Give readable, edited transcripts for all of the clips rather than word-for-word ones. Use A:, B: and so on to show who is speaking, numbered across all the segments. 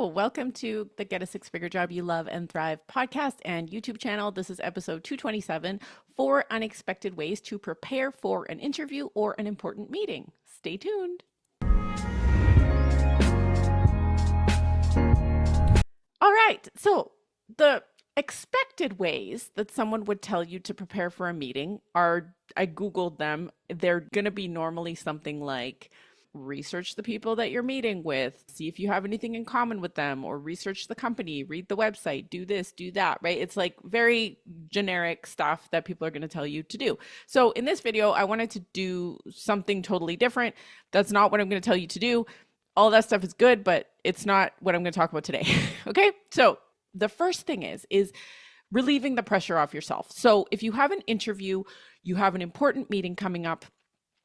A: welcome to the Get a Six Figure Job You Love and Thrive podcast and YouTube channel. This is episode 227, 4 unexpected ways to prepare for an interview or an important meeting. Stay tuned. All right, so the expected ways that someone would tell you to prepare for a meeting are, I Googled them. They're going to be normally something like research the people that you're meeting with, see if you have anything in common with them, or research the company, read the website, do this, do that, right? It's like very generic stuff that people are going to tell you to do. So in this video, I wanted to do something totally different. That's not what I'm going to tell you to do. All that stuff is good, but it's not what I'm going to talk about today. Okay. So the first thing is relieving the pressure off yourself. So if you have an interview, you have an important meeting coming up,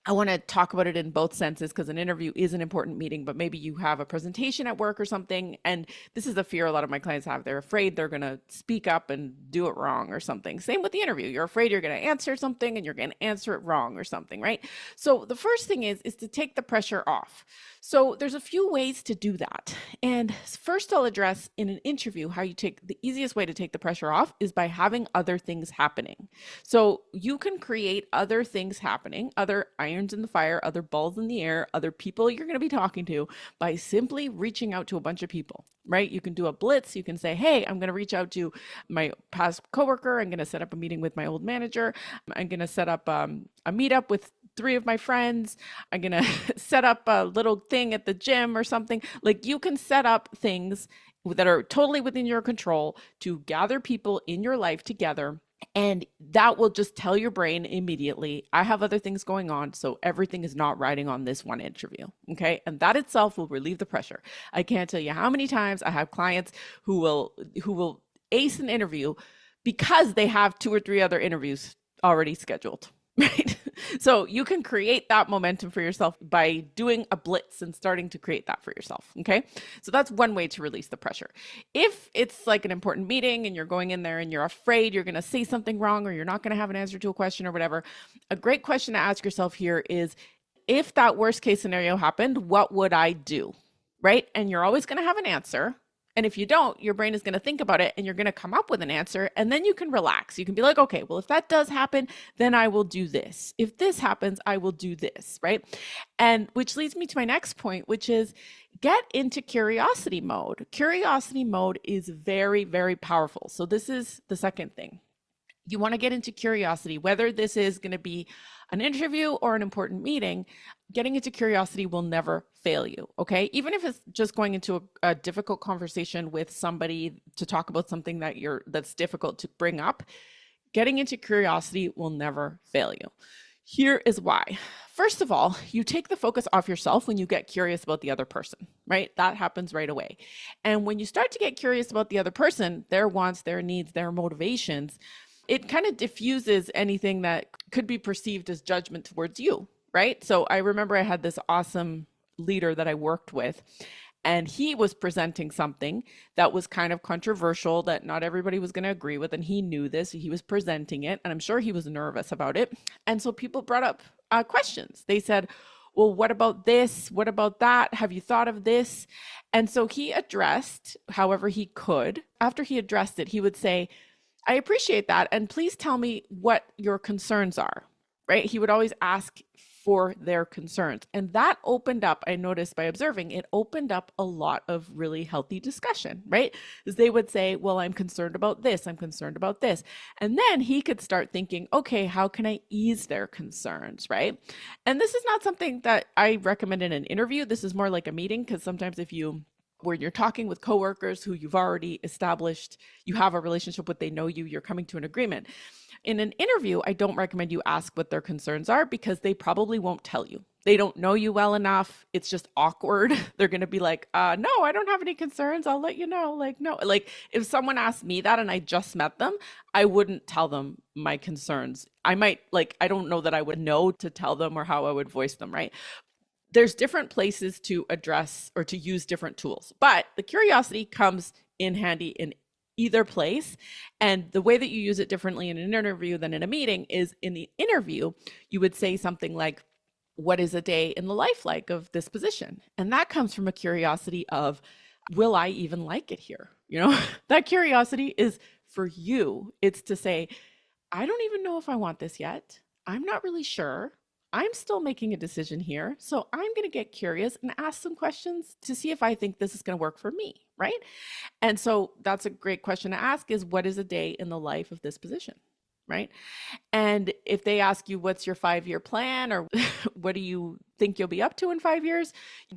A: I want to talk about it in both senses because an interview is an important meeting, but maybe you have a presentation at work or something. And this is a fear a lot of my clients have. They're afraid they're going to speak up and do it wrong or something. Same with the interview. You're afraid you're going to answer something and you're going to answer it wrong or something, right? So the first thing is to take the pressure off. So there's a few ways to do that. And first I'll address in an interview how you take the easiest way to take the pressure off is by having other things happening. So you can create other things happening, other irons in the fire, other balls in the air, other people you're going to be talking to by simply reaching out to a bunch of people, right? You can do a blitz. You can say, hey, I'm going to reach out to my past coworker. I'm going to set up a meeting with my old manager. I'm going to set up a meetup with 3 of my friends. I'm going to set up a little thing at the gym or something. Like you can set up things that are totally within your control to gather people in your life together. And that will just tell your brain immediately, I have other things going on, so everything is not riding on this one interview. Okay. And that itself will relieve the pressure. I can't tell you how many times I have clients who will ace an interview because they have 2 or 3 other interviews already scheduled. Right. So you can create that momentum for yourself by doing a blitz and starting to create that for yourself. Okay. So that's one way to release the pressure. If it's like an important meeting and you're going in there and you're afraid you're going to say something wrong or you're not going to have an answer to a question or whatever, a great question to ask yourself here is, if that worst case scenario happened, what would I do? Right. And you're always going to have an answer. And if you don't, your brain is going to think about it and you're going to come up with an answer, and then you can relax. You can be like, okay, well, if that does happen, then I will do this. If this happens, I will do this, right? And which leads me to my next point, which is get into curiosity mode. Curiosity mode is very, very powerful. So this is the second thing. You want to get into curiosity, whether this is going to be an interview or an important meeting. Getting into curiosity will never fail you. Okay. Even if it's just going into a difficult conversation with somebody to talk about something that's difficult to bring up, getting into curiosity will never fail you. Here is why. First of all, you take the focus off yourself when you get curious about the other person, right? That happens right away. And when you start to get curious about the other person, their wants, their needs, their motivations, it kind of diffuses anything that could be perceived as judgment towards you, right? So I remember I had this awesome leader that I worked with, and he was presenting something that was kind of controversial that not everybody was going to agree with. And he knew this. He was presenting it, and I'm sure he was nervous about it. And so people brought up questions. They said, well, what about this? What about that? Have you thought of this? And so he addressed however he could. After he addressed it, he would say, I appreciate that. And please tell me what your concerns are, right? He would always ask for their concerns. And that opened up, I noticed by observing, it opened up a lot of really healthy discussion, right? Because they would say, well, I'm concerned about this. I'm concerned about this. And then he could start thinking, okay, how can I ease their concerns, right? And this is not something that I recommend in an interview. This is more like a meeting, because sometimes where you're talking with coworkers who you've already established, you have a relationship with, they know you, you're coming to an agreement. In an interview, I don't recommend you ask what their concerns are because they probably won't tell you. They don't know you well enough. It's just awkward. They're going to be like, no, I don't have any concerns. I'll let you know. Like, no, like if someone asked me that and I just met them, I wouldn't tell them my concerns. I might I don't know that I would know to tell them or how I would voice them, right? There's different places to address or to use different tools, but the curiosity comes in handy in either place. And the way that you use it differently in an interview than in a meeting is, in the interview, you would say something like, what is a day in the life like of this position? And that comes from a curiosity of, Will I even like it here? That curiosity is for you. It's to say, I don't even know if I want this yet. I'm not really sure. I'm still making a decision here. So I'm going to get curious and ask some questions to see if I think this is going to work for me. Right. And so that's a great question to ask is what is a day in the life of this position? Right. And if they ask you, what's your 5-year plan or what do you think you'll be up to in 5 years?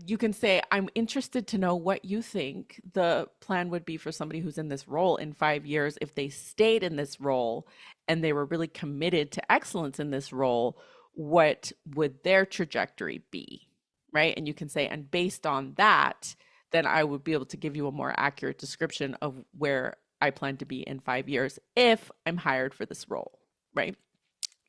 A: You can say, I'm interested to know what you think the plan would be for somebody who's in this role in 5 years. If they stayed in this role and they were really committed to excellence in this role, what would their trajectory be? Right. And you can say, and based on that, then I would be able to give you a more accurate description of where I plan to be in 5 years if I'm hired for this role, right?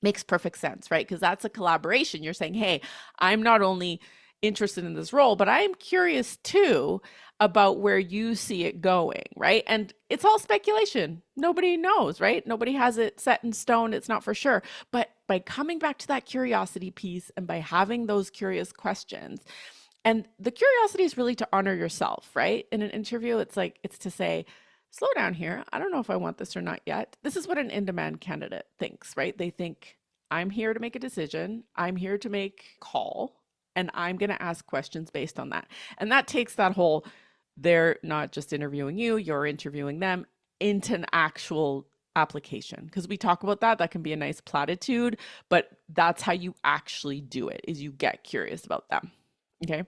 A: Makes perfect sense, right? Because that's a collaboration. You're saying, hey, I'm not only interested in this role, but I'm curious too about where you see it going, right? And it's all speculation. Nobody knows, right? Nobody has it set in stone. It's not for sure. But by coming back to that curiosity piece and by having those curious questions, and the curiosity is really to honor yourself, right? In an interview, it's to say, slow down here. I don't know if I want this or not yet. This is what an in-demand candidate thinks, right? They think, I'm here to make a decision. I'm here to make a call, and I'm going to ask questions based on that. And that takes that whole, they're not just interviewing you, you're interviewing them into an actual application. Because we talk about that can be a nice platitude, but that's how you actually do it, is you get curious about them. Okay.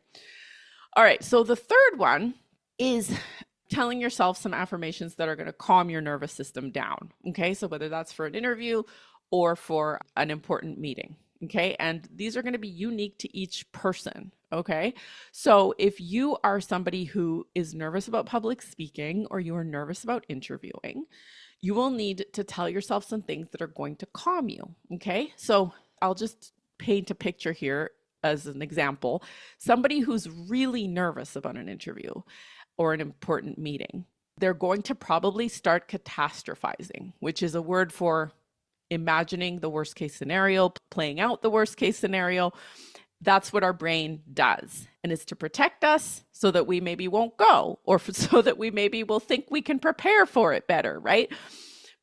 A: All right. So the third one is telling yourself some affirmations that are going to calm your nervous system down. Okay. So whether that's for an interview or for an important meeting. Okay. And these are going to be unique to each person. Okay. So if you are somebody who is nervous about public speaking or you are nervous about interviewing, you will need to tell yourself some things that are going to calm you. Okay. So I'll just paint a picture here as an example. Somebody who's really nervous about an interview or an important meeting, they're going to probably start catastrophizing, which is a word for imagining the worst case scenario, playing out the worst case scenario. That's what our brain does. And it's to protect us so that we maybe won't go, or so that we maybe will think we can prepare for it better, right?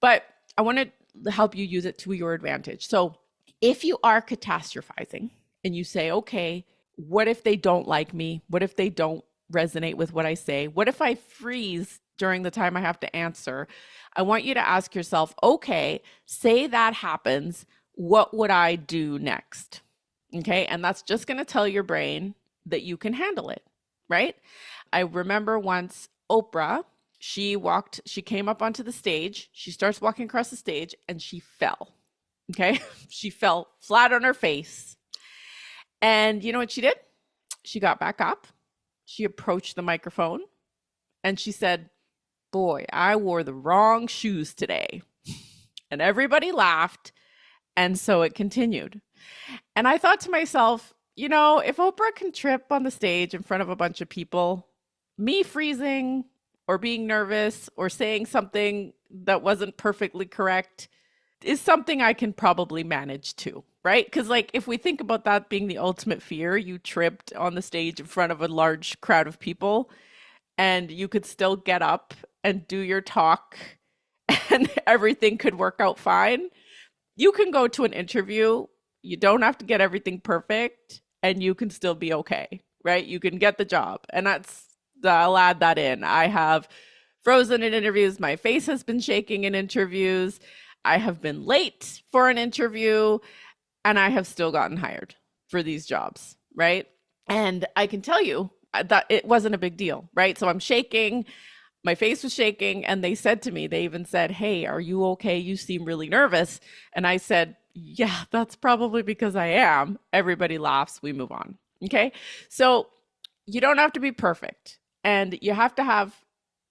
A: But I want to help you use it to your advantage. So if you are catastrophizing and you say, okay, what if they don't like me? What if they don't resonate with what I say? What if I freeze during the time I have to answer? I want you to ask yourself, okay, say that happens. What would I do next? Okay. And that's just going to tell your brain that you can handle it, right? I remember once Oprah, she came up onto the stage. She starts walking across the stage and she fell. Okay. She fell flat on her face. And you know what she did? She got back up. She approached the microphone and she said, boy, I wore the wrong shoes today. And everybody laughed. And so it continued. And I thought to myself, if Oprah can trip on the stage in front of a bunch of people, me freezing or being nervous or saying something that wasn't perfectly correct is something I can probably manage too, right? Because if we think about that being the ultimate fear, you tripped on the stage in front of a large crowd of people and you could still get up and do your talk and everything could work out fine. You can go to an interview. You don't have to get everything perfect and you can still be okay, right? You can get the job. And I'll add that in. I have frozen in interviews. My face has been shaking in interviews. I have been late for an interview and I have still gotten hired for these jobs, right? And I can tell you that it wasn't a big deal, right? So I'm shaking, my face was shaking, and they even said, hey, are you okay? You seem really nervous. And I said, yeah, that's probably because I am. Everybody laughs, we move on. Okay. So you don't have to be perfect, and you have to have,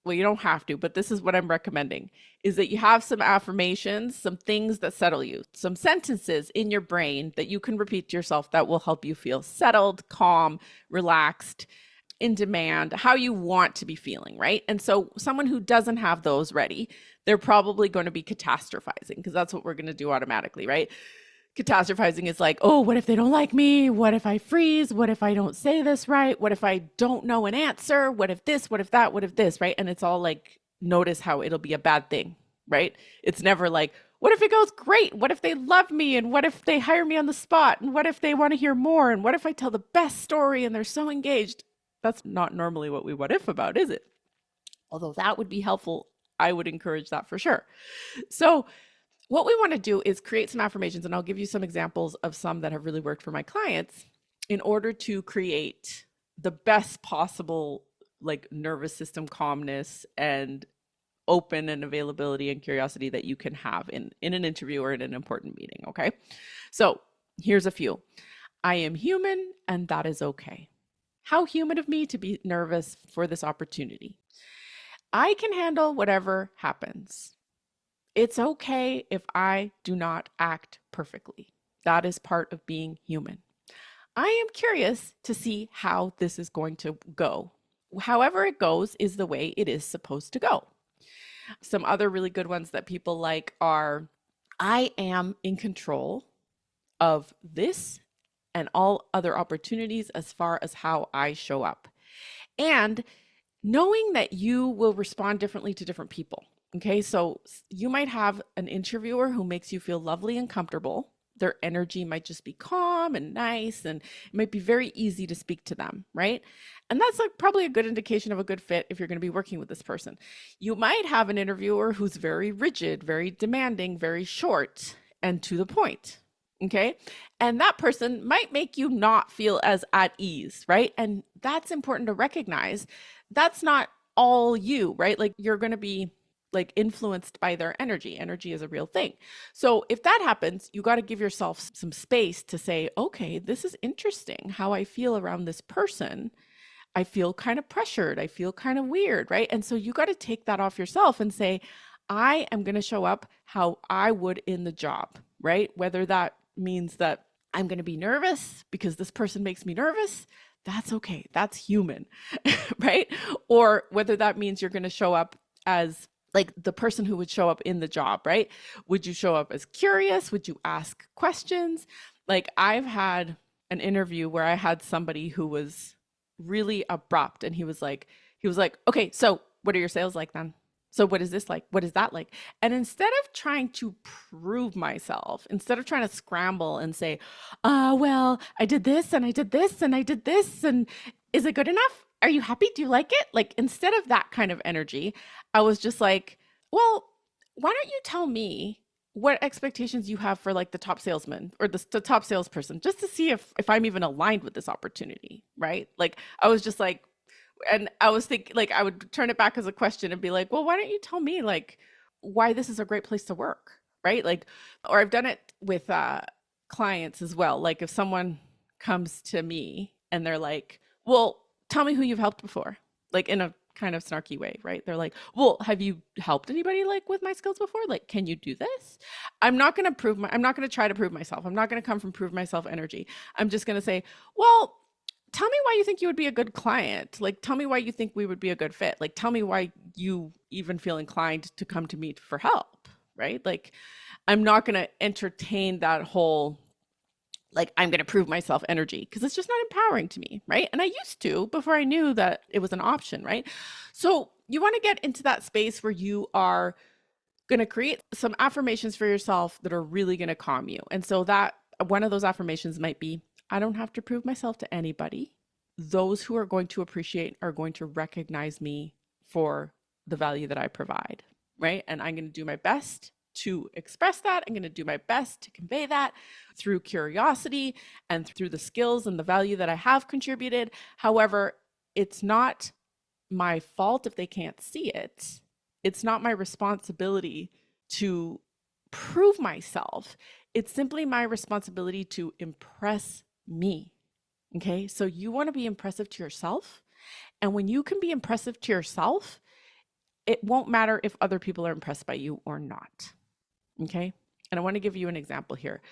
A: well, you don't have to, but this is what I'm recommending, is that you have some affirmations, some things that settle you, some sentences in your brain that you can repeat to yourself that will help you feel settled, calm, relaxed, in demand, how you want to be feeling, right? And so someone who doesn't have those ready, they're probably going to be catastrophizing because that's what we're going to do automatically, right? Catastrophizing is like, oh, what if they don't like me? What if I freeze? What if I don't say this right? What if I don't know an answer? What if this? What if that? What if this? Right? And it's all like, notice how it'll be a bad thing, right? It's never like, what if it goes great? What if they love me? And what if they hire me on the spot? And what if they want to hear more? And what if I tell the best story and they're so engaged? That's not normally what we what if about, is it? Although that would be helpful. I would encourage that for sure. So, what we want to do is create some affirmations, and I'll give you some examples of some that have really worked for my clients in order to create the best possible like nervous system calmness and open and availability and curiosity that you can have in an interview or in an important meeting. Okay. So here's a few. I am human and that is okay. How human of me to be nervous for this opportunity. I can handle whatever happens. It's okay if I do not act perfectly. That is part of being human. I am curious to see how this is going to go. However it goes is the way it is supposed to go. Some other really good ones that people like are, I am in control of this and all other opportunities as far as how I show up. And knowing that you will respond differently to different people. Okay, so you might have an interviewer who makes you feel lovely and comfortable. Their energy might just be calm and nice, and it might be very easy to speak to them, right? And that's like probably a good indication of a good fit if you're going to be working with this person. You might have an interviewer who's very rigid, very demanding, very short, and to the point. Okay. And that person might make you not feel as at ease, right? And that's important to recognize. That's not all you, right? Like you're going to be like influenced by their energy. Energy is a real thing. So if that happens, you got to give yourself some space to say, okay, this is interesting how I feel around this person. I feel kind of pressured. I feel kind of weird, right? And so you got to take that off yourself and say, I am going to show up how I would in the job, right? Whether that means that I'm going to be nervous because this person makes me nervous, that's okay. That's human, right? Or whether that means you're going to show up as like the person who would show up in the job, right? Would you show up as curious? Would you ask questions? Like I've had an interview where I had somebody who was really abrupt and he was like, okay, so what are your sales like then? So what is this like? What is that like? And instead of trying to prove myself, instead of trying to scramble and say, well, I did this and I did this and I did this, and is it good enough? Are you happy? Do you like it? Like instead of that kind of energy, I was just like, well, why don't you tell me what expectations you have for like the top salesman or the top salesperson, just to see if I'm even aligned with this opportunity, right? Like I was just like, and I was thinking like I would turn it back as a question and be like, well, why don't you tell me like why this is a great place to work, right? Like, or I've done it with clients as well. Like if someone comes to me and they're like, well, tell me who you've helped before, like in a kind of snarky way, right? They're like, well, have you helped anybody like with my skills before? Like, can you do this? I'm not going to try to prove myself. I'm not going to come from prove myself energy. I'm just going to say, well, tell me why you think you would be a good client. Like, tell me why you think we would be a good fit. Like, tell me why you even feel inclined to come to me for help, right? Like, I'm not going to entertain that whole, like, I'm going to prove myself energy because it's just not empowering to me, right? And I used to before I knew that it was an option, right? So you want to get into that space where you are going to create some affirmations for yourself that are really going to calm you. And so that one of those affirmations might be, I don't have to prove myself to anybody. Those who are going to appreciate are going to recognize me for the value that I provide, right? And I'm going to do my best to express that. I'm going to do my best to convey that through curiosity and through the skills and the value that I have contributed. However, it's not my fault if they can't see it. It's not my responsibility to prove myself. It's simply my responsibility to impress me. Okay. So you want to be impressive to yourself. And when you can be impressive to yourself, it won't matter if other people are impressed by you or not. Okay. And I want to give you an example here.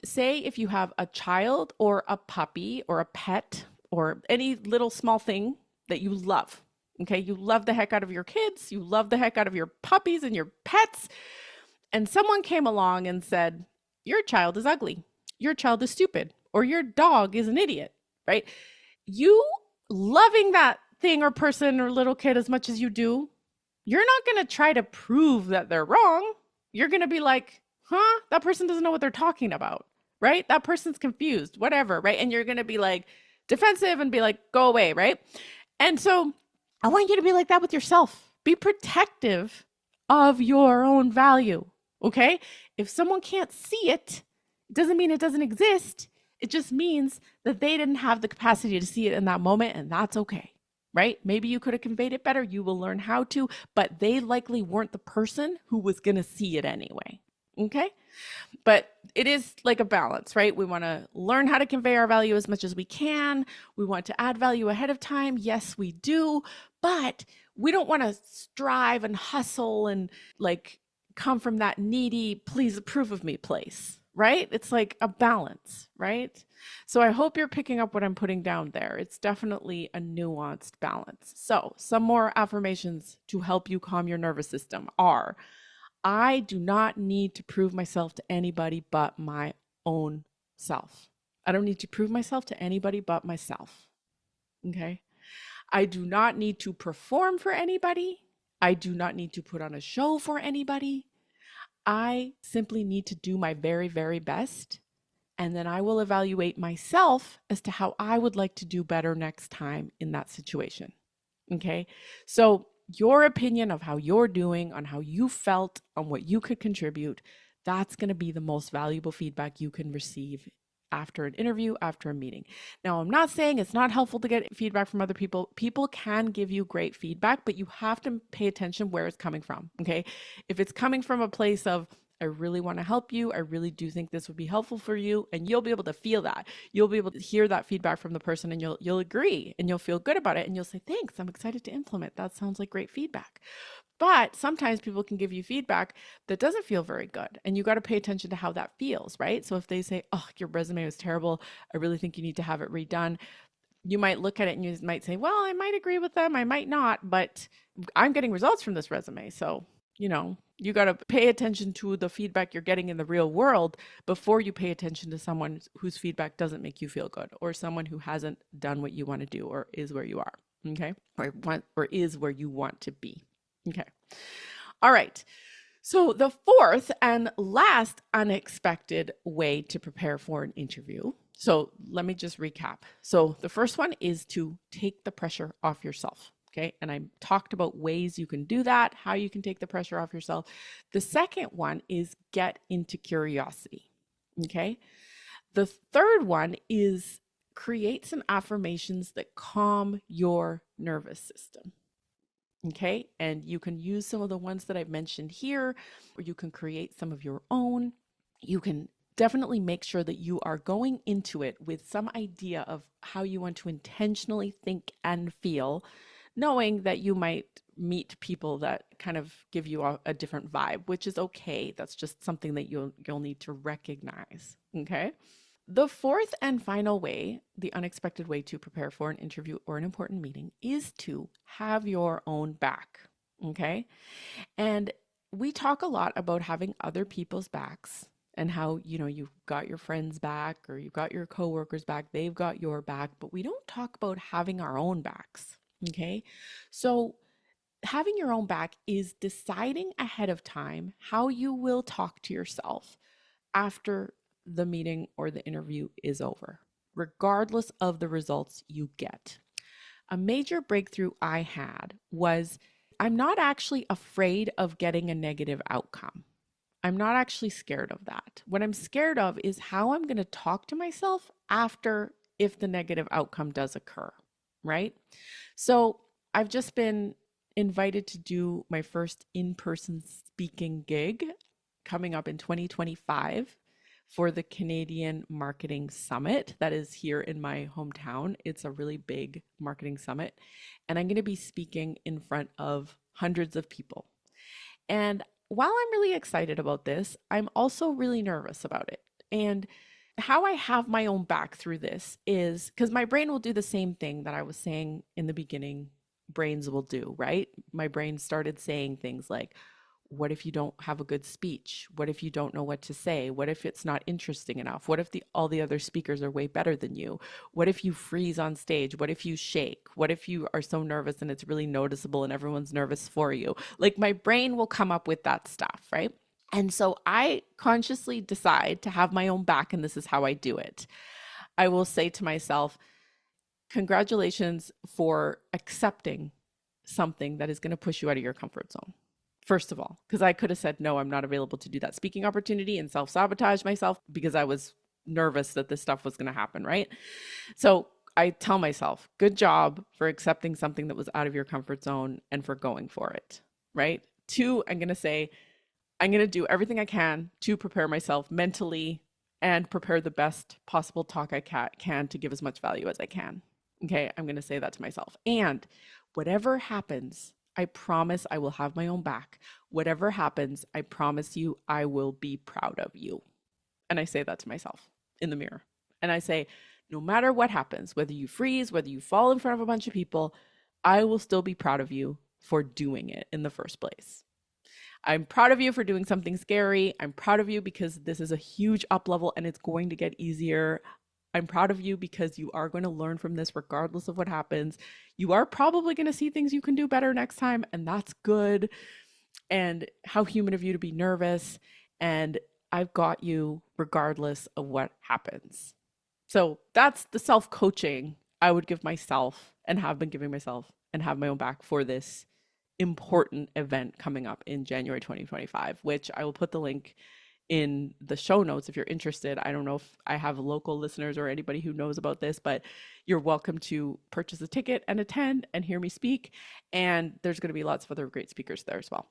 A: Say if you have a child or a puppy or a pet or any little small thing that you love. Okay. You love the heck out of your kids. You love the heck out of your puppies and your pets. And someone came along and said, your child is ugly, your child is stupid, or your dog is an idiot, right? You loving that thing or person or little kid as much as you do, you're not going to try to prove that they're wrong. You're going to be like, huh, that person doesn't know what they're talking about, right? That person's confused, whatever, right? And you're going to be like defensive and be like, go away, right? And so I want you to be like that with yourself. Be protective of your own value, okay? If someone can't see it, it doesn't mean it doesn't exist. It just means that they didn't have the capacity to see it in that moment, and that's okay, right? Maybe you could have conveyed it better. You will learn how to, but they likely weren't the person who was going to see it anyway, okay? But it is like a balance, right? We want to learn how to convey our value as much as we can. We want to add value ahead of time. Yes, we do. But we don't want to strive and hustle and like come from that needy, please approve of me place, right? It's like a balance, right? So I hope you're picking up what I'm putting down there. It's definitely a nuanced balance. So some more affirmations to help you calm your nervous system are: I do not need to prove myself to anybody but my own self. I don't need to prove myself to anybody but myself. Okay. I do not need to perform for anybody. I do not need to put on a show for anybody. I simply need to do my very, very best. And then I will evaluate myself as to how I would like to do better next time in that situation. Okay. So your opinion of how you're doing, on how you felt, on what you could contribute, that's going to be the most valuable feedback you can receive after an interview, after a meeting. Now, I'm not saying it's not helpful to get feedback from other people. People can give you great feedback, but you have to pay attention where it's coming from. Okay. If it's coming from a place of, I really want to help you, I really do think this would be helpful for you, and you'll be able to feel that. You'll be able to hear that feedback from the person, and you'll agree, and you'll feel good about it, and you'll say, thanks, I'm excited to implement. That sounds like great feedback. But sometimes people can give you feedback that doesn't feel very good, and you got to pay attention to how that feels, right? So if they say, oh, your resume was terrible, I really think you need to have it redone, you might look at it and you might say, well, I might agree with them, I might not, but I'm getting results from this resume. So, you got to pay attention to the feedback you're getting in the real world before you pay attention to someone whose feedback doesn't make you feel good, or someone who hasn't done what you want to do or is where you are. Okay. Or is where you want to be. Okay. All right. So the fourth and last unexpected way to prepare for an interview. So let me just recap. So the first one is to take the pressure off yourself. Okay. And I talked about ways you can do that, how you can take the pressure off yourself. The second one is get into curiosity. Okay. The third one is create some affirmations that calm your nervous system. Okay. And you can use some of the ones that I've mentioned here, or you can create some of your own. You can definitely make sure that you are going into it with some idea of how you want to intentionally think and feel, knowing that you might meet people that kind of give you a different vibe, which is okay. That's just something that you'll need to recognize. Okay. The fourth and final way, the unexpected way to prepare for an interview or an important meeting, is to have your own back. Okay. And we talk a lot about having other people's backs and how, you've got your friends back, or you've got your coworkers back, they've got your back, but we don't talk about having our own backs. Okay. So having your own back is deciding ahead of time how you will talk to yourself after the meeting or the interview is over, regardless of the results you get. A major breakthrough I had was I'm not actually afraid of getting a negative outcome. I'm not actually scared of that. What I'm scared of is how I'm going to talk to myself after, if the negative outcome does occur, right? So I've just been invited to do my first in-person speaking gig coming up in 2025 for the Canadian Marketing Summit that is here in my hometown. It's a really big marketing summit, and I'm going to be speaking in front of hundreds of people. And while I'm really excited about this, I'm also really nervous about it. And how I have my own back through this is because my brain will do the same thing that I was saying in the beginning brains will do, right? My brain started saying things like, What if you don't have a good speech? What if you don't know what to say? What if it's not interesting enough? What if all the other speakers are way better than you? What if you freeze on stage? What if you shake? What if you are so nervous and it's really noticeable and everyone's nervous for you? Like my brain will come up with that stuff, right? And so I consciously decide to have my own back, and this is how I do it. I will say to myself, congratulations for accepting something that is going to push you out of your comfort zone. First of all, because I could have said, no, I'm not available to do that speaking opportunity and self-sabotage myself because I was nervous that this stuff was going to happen, right? So I tell myself, good job for accepting something that was out of your comfort zone and for going for it, right? Two, I'm going to say, I'm going to do everything I can to prepare myself mentally and prepare the best possible talk I can to give as much value as I can. Okay, I'm going to say that to myself. And whatever happens, I promise I will have my own back. Whatever happens, I promise you I will be proud of you. And I say that to myself in the mirror. And I say, no matter what happens, whether you freeze, whether you fall in front of a bunch of people, I will still be proud of you for doing it in the first place. I'm proud of you for doing something scary. I'm proud of you because this is a huge up level and it's going to get easier. I'm proud of you because you are going to learn from this regardless of what happens. You are probably going to see things you can do better next time, and that's good. And how human of you to be nervous. And I've got you regardless of what happens. So that's the self-coaching I would give myself and have been giving myself and have my own back for this important event coming up in January 2025, which I will put the link in the show notes if you're interested. I don't know if I have local listeners or anybody who knows about this, but you're welcome to purchase a ticket and attend and hear me speak. And there's going to be lots of other great speakers there as well.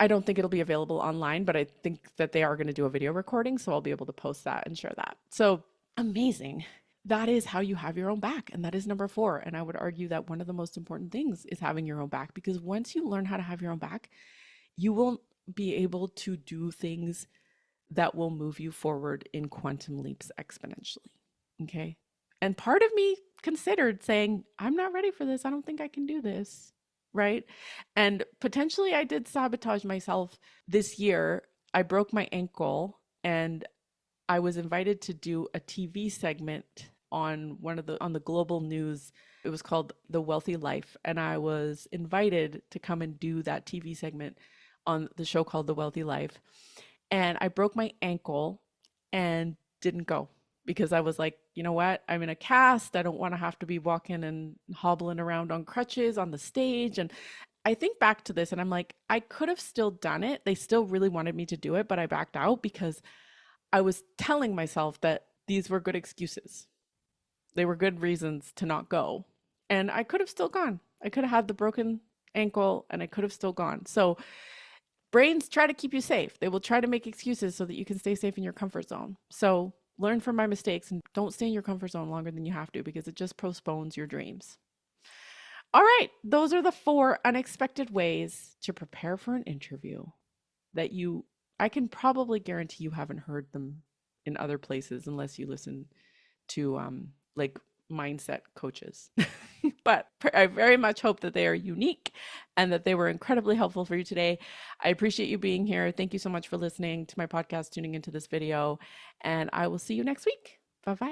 A: I don't think it'll be available online, but I think that they are going to do a video recording, so I'll be able to post that and share that. So amazing. That is how you have your own back. And that is number 4. And I would argue that one of the most important things is having your own back, because once you learn how to have your own back, you will be able to do things that will move you forward in quantum leaps exponentially. Okay. And part of me considered saying, I'm not ready for this. I don't think I can do this. Right. And potentially I did sabotage myself this year. I broke my ankle and I was invited to do a TV segment on on the global news. It was called The Wealthy Life. And I was invited to come and do that TV segment on the show called The Wealthy Life. And I broke my ankle and didn't go because I was like, you know what? I'm in a cast. I don't want to have to be walking and hobbling around on crutches on the stage. And I think back to this and I'm like, I could have still done it. They still really wanted me to do it, but I backed out because I was telling myself that these were good excuses. They were good reasons to not go. And I could have still gone. I could have had the broken ankle and I could have still gone. So brains try to keep you safe. They will try to make excuses so that you can stay safe in your comfort zone. So learn from my mistakes and don't stay in your comfort zone longer than you have to, because it just postpones your dreams. All right, those are the 4 unexpected ways to prepare for an interview that I can probably guarantee you haven't heard them in other places unless you listen to like mindset coaches. But I very much hope that they are unique and that they were incredibly helpful for you today. I appreciate you being here. Thank you so much for listening to my podcast, tuning into this video, and I will see you next week. Bye-bye.